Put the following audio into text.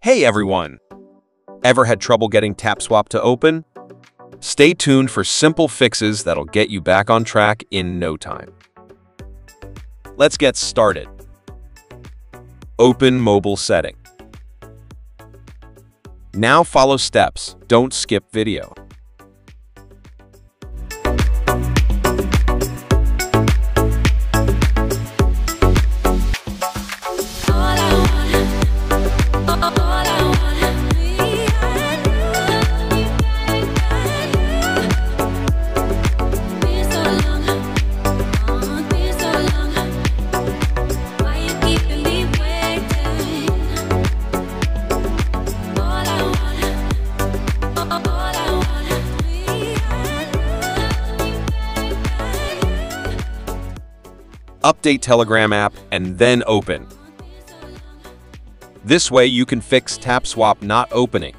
Hey everyone! Ever had trouble getting TAPSWAP to open? Stay tuned for simple fixes that'll get you back on track in no time. Let's get started. Open mobile setting. Now follow steps, don't skip video. Update Telegram app and then open. This way you can fix TAPSWAP not opening.